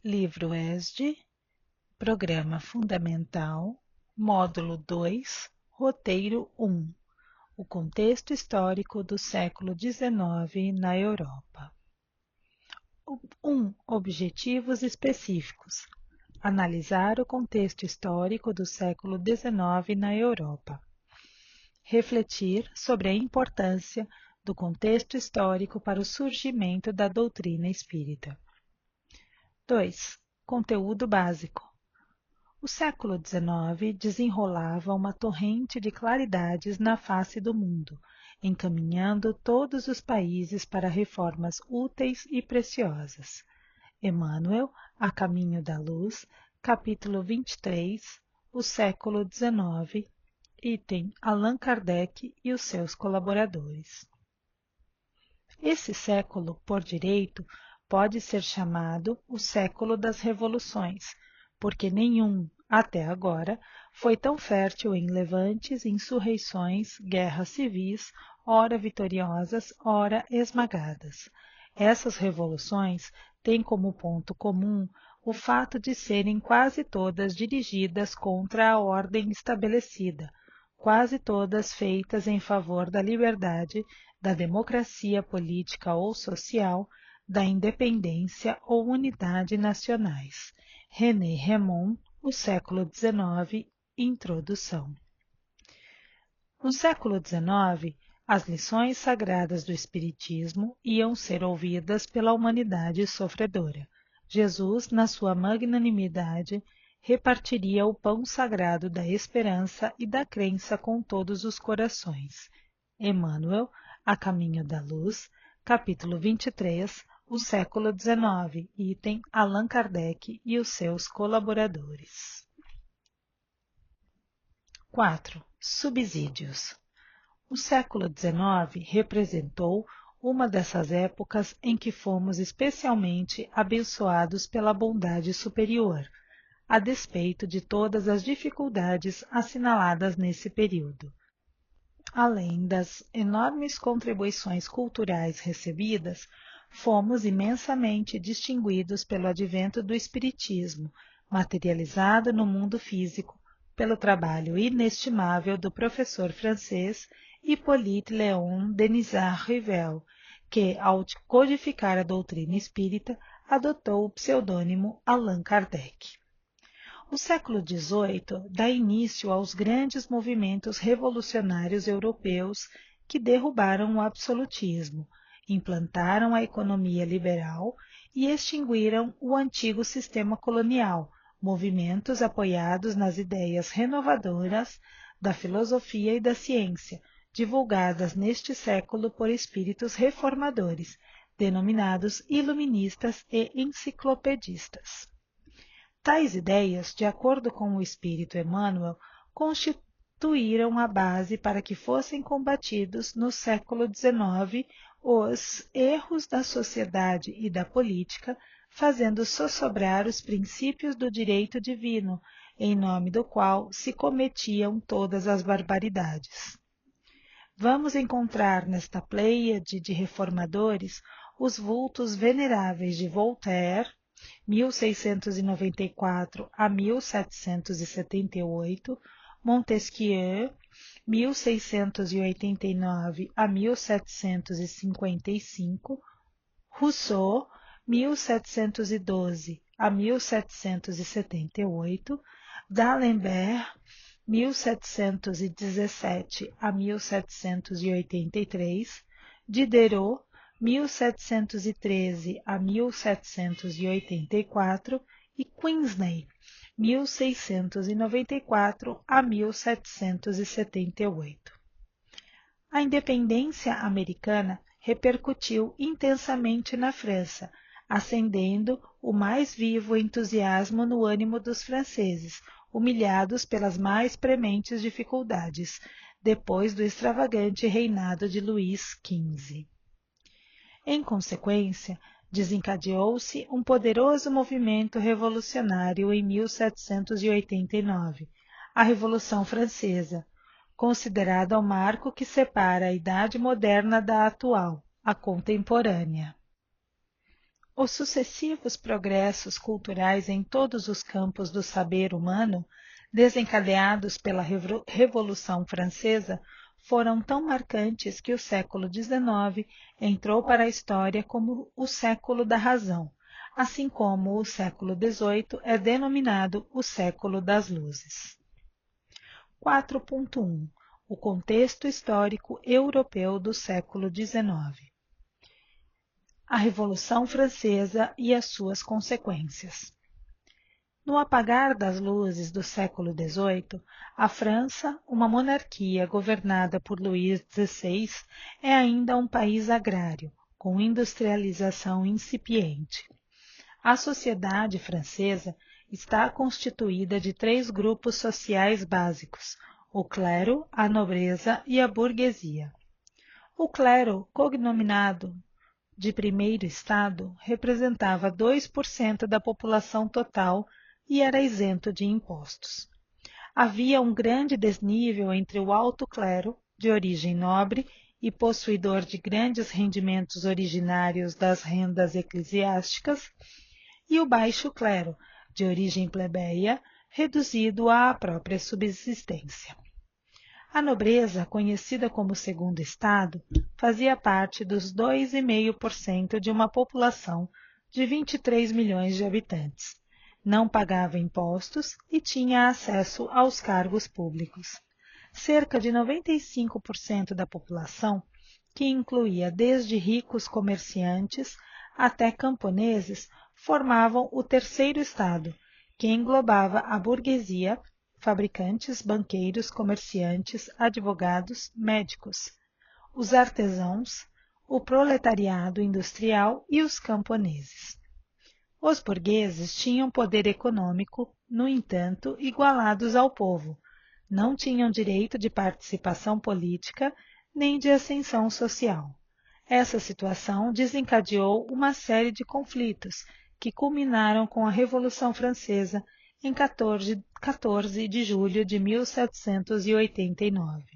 Livro ESD, Programa Fundamental, Módulo 2, Roteiro 1. O contexto histórico do século XIX na Europa. 1. Objetivos específicos. Analisar o contexto histórico do século XIX na Europa. Refletir sobre a importância do contexto histórico para o surgimento da doutrina espírita. 2. Conteúdo básico. O século XIX desenrolava uma torrente de claridades na face do mundo, encaminhando todos os países para reformas úteis e preciosas. Emmanuel, A Caminho da Luz, capítulo 23, O século XIX, item Allan Kardec e os seus colaboradores. Esse século, por direito, pode ser chamado o século das revoluções, porque nenhum, até agora, foi tão fértil em levantes, insurreições, guerras civis, ora vitoriosas, ora esmagadas. Essas revoluções têm como ponto comum o fato de serem quase todas dirigidas contra a ordem estabelecida, quase todas feitas em favor da liberdade, da democracia política ou social, da independência ou unidade nacionais. René Remond, O século XIX, Introdução. No século XIX, as lições sagradas do Espiritismo iam ser ouvidas pela humanidade sofredora. Jesus, na sua magnanimidade, repartiria o pão sagrado da esperança e da crença com todos os corações. Emmanuel, A Caminho da Luz, capítulo 23, O século XIX, item Allan Kardec e os seus colaboradores. 4. Subsídios. O século XIX representou uma dessas épocas em que fomos especialmente abençoados pela bondade superior, a despeito de todas as dificuldades assinaladas nesse período. Além das enormes contribuições culturais recebidas, fomos imensamente distinguidos pelo advento do Espiritismo, materializado no mundo físico, pelo trabalho inestimável do professor francês Hippolyte Léon Denisard Rivel, que, ao codificar a doutrina espírita, adotou o pseudônimo Allan Kardec. O século XVIII dá início aos grandes movimentos revolucionários europeus que derrubaram o absolutismo, implantaram a economia liberal e extinguiram o antigo sistema colonial, movimentos apoiados nas ideias renovadoras da filosofia e da ciência, divulgadas neste século por espíritos reformadores, denominados iluministas e enciclopedistas. Tais ideias, de acordo com o espírito Emmanuel, constituíram a base para que fossem combatidos no século XIX os erros da sociedade e da política, fazendo sossobrar os princípios do direito divino, em nome do qual se cometiam todas as barbaridades. Vamos encontrar nesta pleiade de reformadores os vultos veneráveis de Voltaire, 1694 a 1778, Montesquieu, 1689 a 1755, Rousseau, 1712 a 1778, D'Alembert, 1717 a 1783, Diderot, 1713 a 1784 e Queensney, 1694 a 1778. A independência americana repercutiu intensamente na França, acendendo o mais vivo entusiasmo no ânimo dos franceses, humilhados pelas mais prementes dificuldades, depois do extravagante reinado de Luís XV. Em consequência, desencadeou-se um poderoso movimento revolucionário em 1789, a Revolução Francesa, considerada o marco que separa a Idade Moderna da atual, a contemporânea. Os sucessivos progressos culturais em todos os campos do saber humano, desencadeados pela Revolução Francesa, foram tão marcantes que o século XIX entrou para a história como o século da razão, assim como o século XVIII é denominado o século das luzes. 4.1 O contexto histórico europeu do século XIX. A Revolução Francesa e as suas consequências. No apagar das luzes do século XVIII, a França, uma monarquia governada por Luís XVI, é ainda um país agrário, com industrialização incipiente. A sociedade francesa está constituída de 3 grupos sociais básicos: o clero, a nobreza e a burguesia. O clero, cognominado de primeiro estado, representava 2% da população total e era isento de impostos. Havia um grande desnível entre o alto clero, de origem nobre e possuidor de grandes rendimentos originários das rendas eclesiásticas, e o baixo clero, de origem plebeia, reduzido à própria subsistência. A nobreza, conhecida como segundo estado, fazia parte dos 2,5% de uma população de 23 milhões de habitantes. Não pagava impostos e tinha acesso aos cargos públicos. Cerca de 95% da população, que incluía desde ricos comerciantes até camponeses, formavam o terceiro estado, que englobava a burguesia, fabricantes, banqueiros, comerciantes, advogados, médicos, os artesãos, o proletariado industrial e os camponeses. Os burgueses tinham poder econômico, no entanto, igualados ao povo, não tinham direito de participação política nem de ascensão social. Essa situação desencadeou uma série de conflitos que culminaram com a Revolução Francesa em 14 de julho de 1789.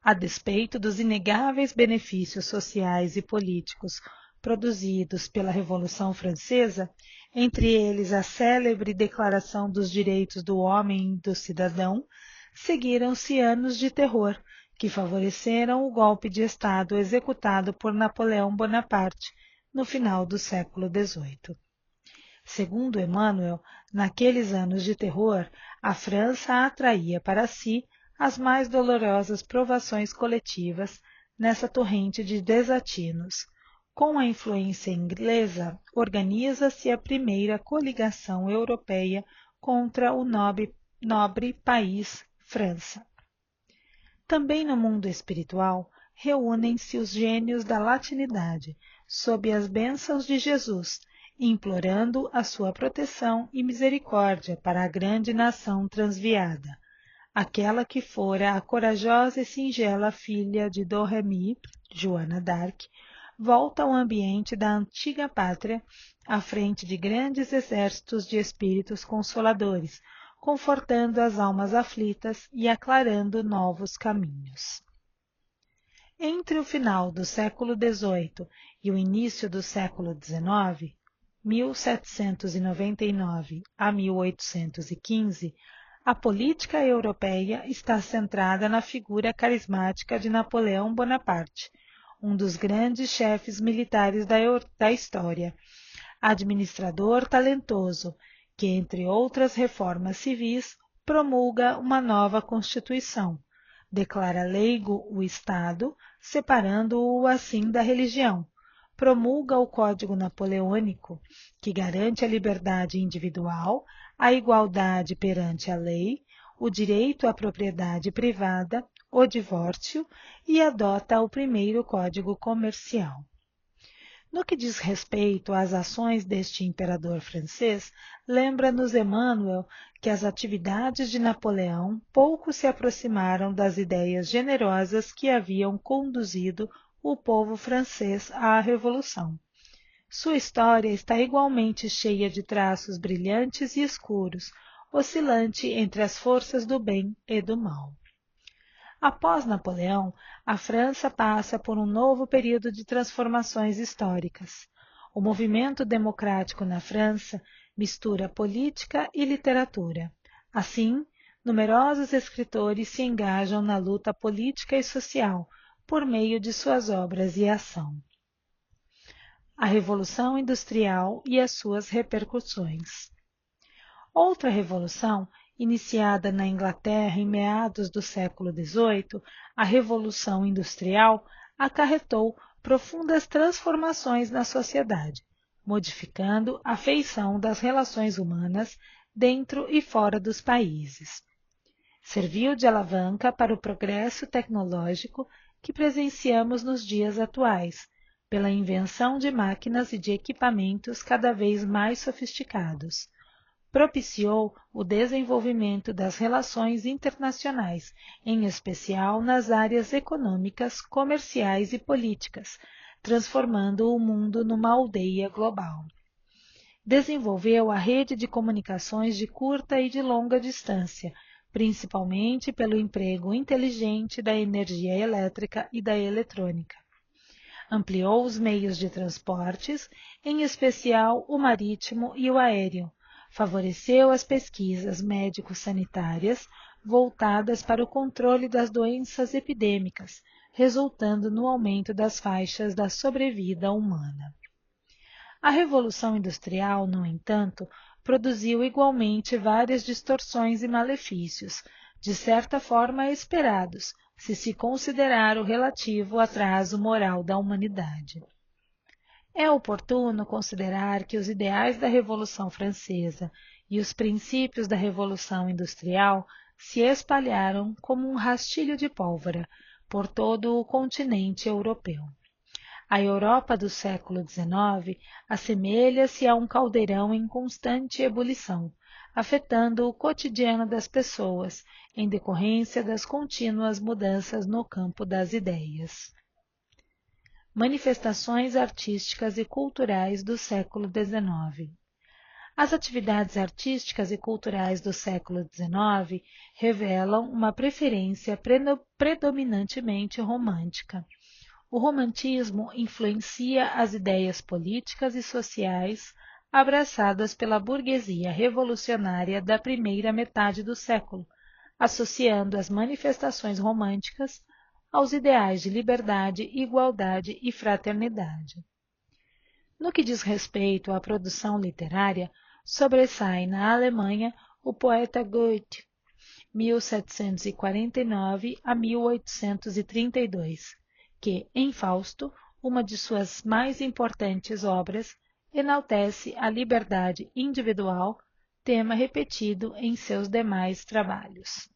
A despeito dos inegáveis benefícios sociais e políticos produzidos pela Revolução Francesa, entre eles a célebre Declaração dos Direitos do Homem e do Cidadão, seguiram-se anos de terror, que favoreceram o golpe de Estado executado por Napoleão Bonaparte no final do século XVIII. Segundo Emmanuel, naqueles anos de terror, a França atraía para si as mais dolorosas provações coletivas nessa torrente de desatinos. Com a influência inglesa, organiza-se a primeira coligação europeia contra o nobre país França. Também no mundo espiritual, reúnem-se os gênios da latinidade, sob as bênçãos de Jesus, implorando a sua proteção e misericórdia para a grande nação transviada, aquela que fora a corajosa e singela filha de Domremy, Joana d'Arc, volta ao ambiente da antiga pátria, à frente de grandes exércitos de espíritos consoladores, confortando as almas aflitas e aclarando novos caminhos. Entre o final do século XVIII e o início do século XIX, 1799 a 1815, a política europeia está centrada na figura carismática de Napoleão Bonaparte, um dos grandes chefes militares da história, administrador talentoso, que, entre outras reformas civis, promulga uma nova Constituição, declara leigo o Estado, separando-o assim da religião, promulga o Código Napoleônico, que garante a liberdade individual, a igualdade perante a lei, o direito à propriedade privada, o divórcio e adota o primeiro Código Comercial. No que diz respeito às ações deste imperador francês, lembra-nos Emmanuel que as atividades de Napoleão pouco se aproximaram das ideias generosas que haviam conduzido o povo francês à Revolução. Sua história está igualmente cheia de traços brilhantes e escuros, oscilante entre as forças do bem e do mal. Após Napoleão, a França passa por um novo período de transformações históricas. O movimento democrático na França mistura política e literatura. Assim, numerosos escritores se engajam na luta política e social por meio de suas obras e ação. A Revolução Industrial e as suas repercussões. Outra revolução, iniciada na Inglaterra em meados do século XVIII, a Revolução Industrial, acarretou profundas transformações na sociedade, modificando a feição das relações humanas dentro e fora dos países. Serviu de alavanca para o progresso tecnológico que presenciamos nos dias atuais, pela invenção de máquinas e de equipamentos cada vez mais sofisticados. Propiciou o desenvolvimento das relações internacionais, em especial nas áreas econômicas, comerciais e políticas, transformando o mundo numa aldeia global. Desenvolveu a rede de comunicações de curta e de longa distância, principalmente pelo emprego inteligente da energia elétrica e da eletrônica. Ampliou os meios de transportes, em especial o marítimo e o aéreo. Favoreceu as pesquisas médico-sanitárias voltadas para o controle das doenças epidêmicas, resultando no aumento das faixas da sobrevida humana. A Revolução Industrial, no entanto, produziu igualmente várias distorções e malefícios, de certa forma esperados, se considerar o relativo atraso moral da humanidade. É oportuno considerar que os ideais da Revolução Francesa e os princípios da Revolução Industrial se espalharam como um rastilho de pólvora por todo o continente europeu. A Europa do século XIX assemelha-se a um caldeirão em constante ebulição, afetando o cotidiano das pessoas, em decorrência das contínuas mudanças no campo das ideias. Manifestações artísticas e culturais do século XIX. As atividades artísticas e culturais do século XIX revelam uma preferência predominantemente romântica. O romantismo influencia as ideias políticas e sociais abraçadas pela burguesia revolucionária da primeira metade do século, associando as manifestações românticas aos ideais de liberdade, igualdade e fraternidade. No que diz respeito à produção literária, sobressai na Alemanha o poeta Goethe, 1749 a 1832, que, em Fausto, uma de suas mais importantes obras, enaltece a liberdade individual, tema repetido em seus demais trabalhos.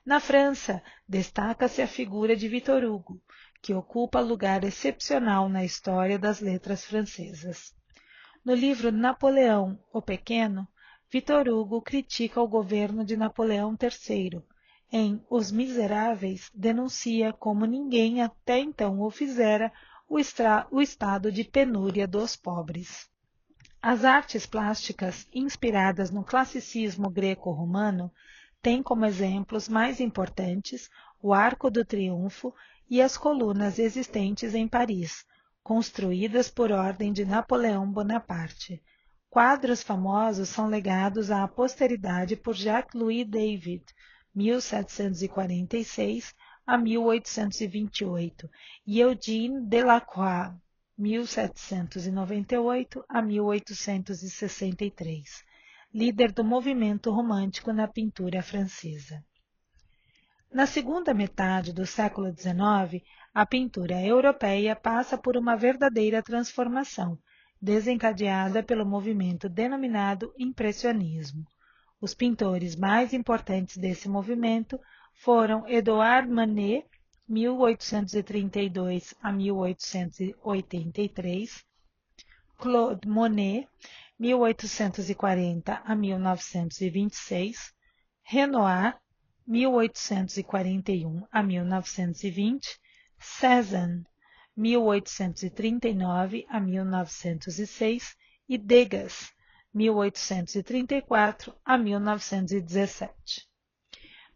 Na França, destaca-se a figura de Victor Hugo, que ocupa lugar excepcional na história das letras francesas. No livro Napoleão, o Pequeno, Victor Hugo critica o governo de Napoleão III. Em Os Miseráveis, denuncia como ninguém até então o fizera o estado de penúria dos pobres. As artes plásticas, inspiradas no classicismo greco-romano, têm como exemplos mais importantes o Arco do Triunfo e as colunas existentes em Paris, construídas por ordem de Napoleão Bonaparte. Quadros famosos são legados à posteridade por Jacques-Louis David, 1746 a 1828, e Eugène Delacroix, 1798 a 1863, líder do movimento romântico na pintura francesa. Na segunda metade do século XIX, a pintura europeia passa por uma verdadeira transformação, desencadeada pelo movimento denominado Impressionismo. Os pintores mais importantes desse movimento foram Edouard Manet, 1832 a 1883, Claude Monet, 1840 a 1926, Renoir, 1841 a 1920, Cézanne, 1839 a 1906 e Degas, 1834 a 1917.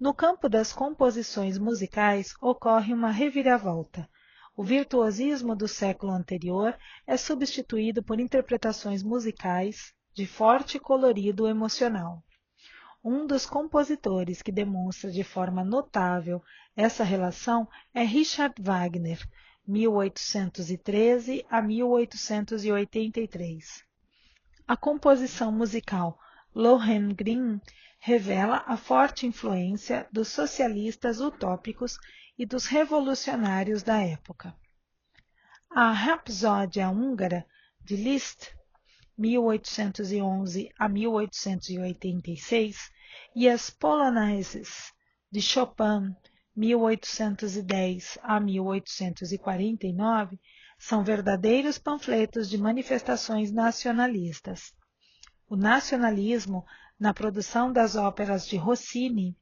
No campo das composições musicais ocorre uma reviravolta. O virtuosismo do século anterior é substituído por interpretações musicais de forte colorido emocional. Um dos compositores que demonstra de forma notável essa relação é Richard Wagner, 1813 a 1883. A composição musical Lohengrin revela a forte influência dos socialistas utópicos e dos revolucionários da época. A Rapsódia Húngara, de Liszt, 1811 a 1886, e as Polonaises, de Chopin, 1810 a 1849, são verdadeiros panfletos de manifestações nacionalistas. O nacionalismo, na produção das óperas de Rossini,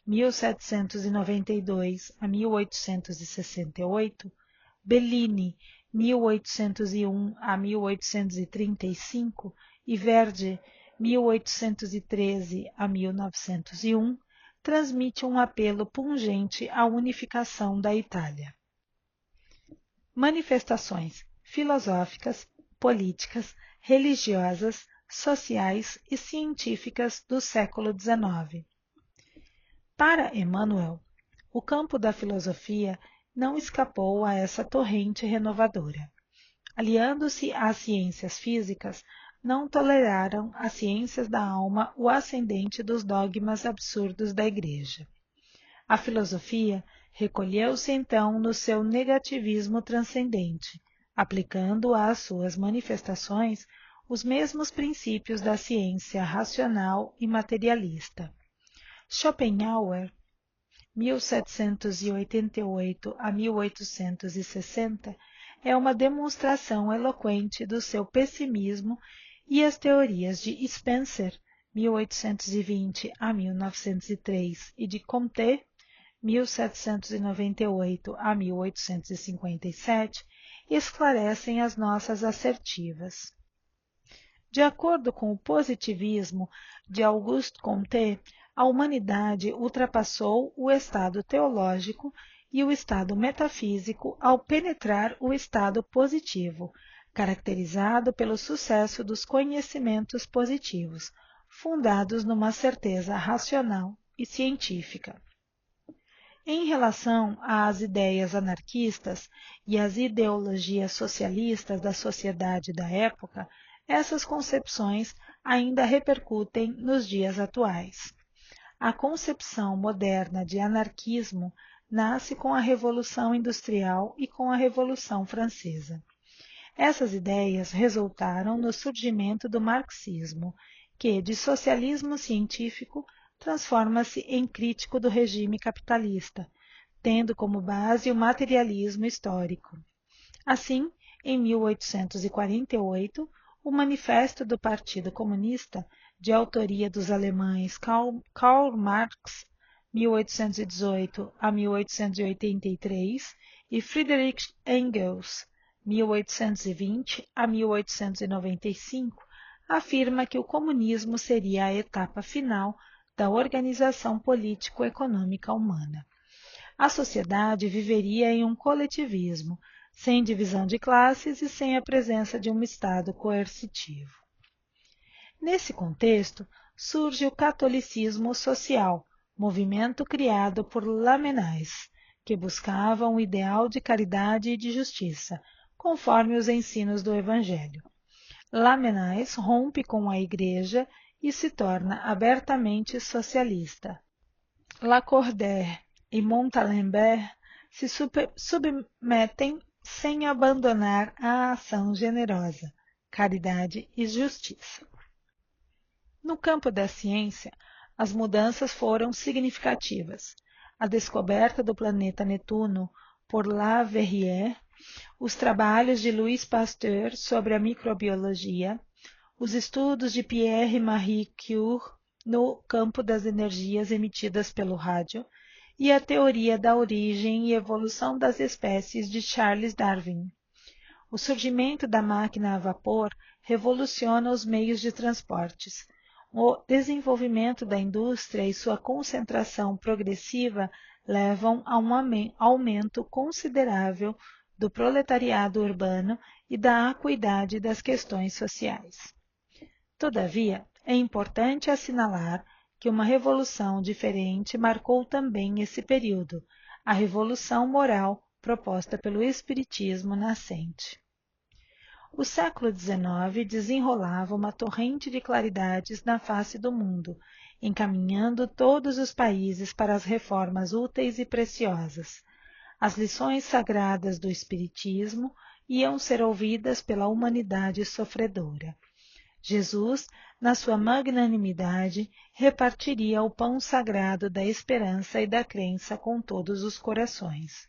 1792 a 1868, Bellini, 1801 a 1835 e Verdi, 1813 a 1901, transmite um apelo pungente à unificação da Itália. Manifestações filosóficas, políticas, religiosas, sociais e científicas do século XIX. Para Emmanuel, o campo da filosofia não escapou a essa torrente renovadora. Aliando-se às ciências físicas, não toleraram as ciências da alma o ascendente dos dogmas absurdos da Igreja. A filosofia recolheu-se então no seu negativismo transcendente, aplicando às suas manifestações os mesmos princípios da ciência racional e materialista. Schopenhauer, 1788 a 1860, é uma demonstração eloquente do seu pessimismo, e as teorias de Spencer, 1820 a 1903, e de Comte, 1798 a 1857, esclarecem as nossas assertivas. De acordo com o positivismo de Auguste Comte, a humanidade ultrapassou o estado teológico e o estado metafísico ao penetrar o estado positivo, caracterizado pelo sucesso dos conhecimentos positivos, fundados numa certeza racional e científica. Em relação às ideias anarquistas e às ideologias socialistas da sociedade da época, essas concepções ainda repercutem nos dias atuais. A concepção moderna de anarquismo nasce com a Revolução Industrial e com a Revolução Francesa. Essas ideias resultaram no surgimento do marxismo, que, de socialismo científico, transforma-se em crítico do regime capitalista, tendo como base o materialismo histórico. Assim, em 1848, o Manifesto do Partido Comunista, de autoria dos alemães Karl Marx, 1818 a 1883, e Friedrich Engels, 1820 a 1895, afirma que o comunismo seria a etapa final da organização político-econômica humana. A sociedade viveria em um coletivismo, sem divisão de classes e sem a presença de um Estado coercitivo. Nesse contexto, surge o catolicismo social, movimento criado por Lamennais, que buscava um ideal de caridade e de justiça, conforme os ensinos do Evangelho. Lamennais rompe com a Igreja e se torna abertamente socialista. Lacordaire e Montalembert se submetem sem abandonar a ação generosa, caridade e justiça. No campo da ciência, as mudanças foram significativas. A descoberta do planeta Netuno por Leverrier, os trabalhos de Louis Pasteur sobre a microbiologia, os estudos de Pierre-Marie Curie no campo das energias emitidas pelo rádio e a teoria da origem e evolução das espécies de Charles Darwin. O surgimento da máquina a vapor revoluciona os meios de transportes. O desenvolvimento da indústria e sua concentração progressiva levam a um aumento considerável do proletariado urbano e da acuidade das questões sociais. Todavia, é importante assinalar que uma revolução diferente marcou também esse período, a revolução moral proposta pelo Espiritismo nascente. O século XIX desenrolava uma torrente de claridades na face do mundo, encaminhando todos os países para as reformas úteis e preciosas. As lições sagradas do Espiritismo iam ser ouvidas pela humanidade sofredora. Jesus, na sua magnanimidade, repartiria o pão sagrado da esperança e da crença com todos os corações.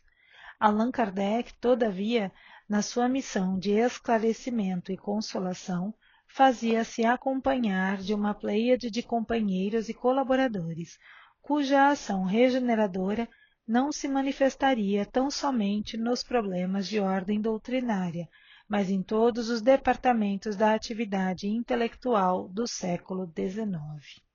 Allan Kardec, todavia, na sua missão de esclarecimento e consolação, fazia-se acompanhar de uma pleiade de companheiros e colaboradores, cuja ação regeneradora não se manifestaria tão somente nos problemas de ordem doutrinária, mas em todos os departamentos da atividade intelectual do século XIX.